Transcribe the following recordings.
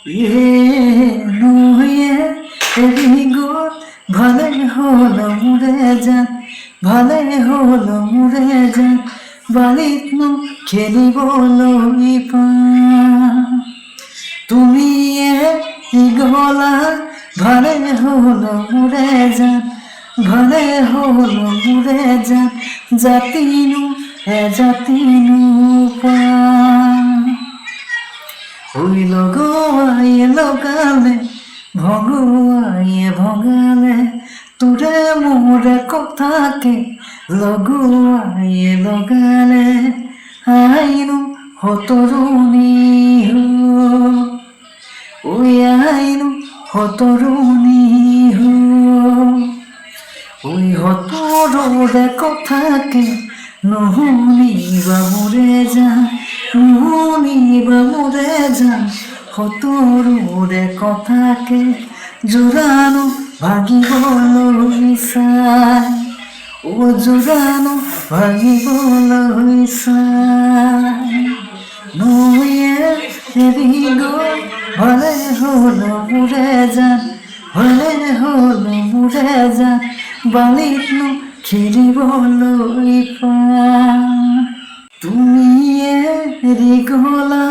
ইয়ে নুয়ে এরিগো ভালে হলো মুরে যান ভালে হলো মুরে যান বালিত নো খেলিব লইপা তুমি গলা ভালে হলো মুরে যান ভালে হলো মুরে যান জাতিনু জাতিনু পা ওই লগোয়াইয়ে লগালে ভগুয়াইয়ে ভগালে তোরে মোরে কথাকে লগোয়াইয়ে লগালে আইনু হতরুনি ওই আইনু হতরুনি ওই হতরে কথাকে নহনিবা মোরে যা নহনিবা মোরে যা হতরে কথাকে জোরানো ভাগিব লইছাই ও জোরানো ভাগিব লইছাই নয়ে এরিগো ভালে হলো মুরে যান ভালে হলো মুরে যান বালিত নো খেলিব লইপা তুমি এরিগোলা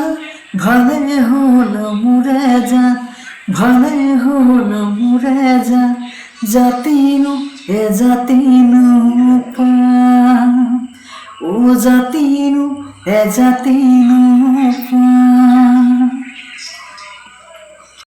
ভালে হলো মুরে যান ভালে হলো মুরে যান জাতিনু জাতিনু পা ও জাতিনু জাতিনু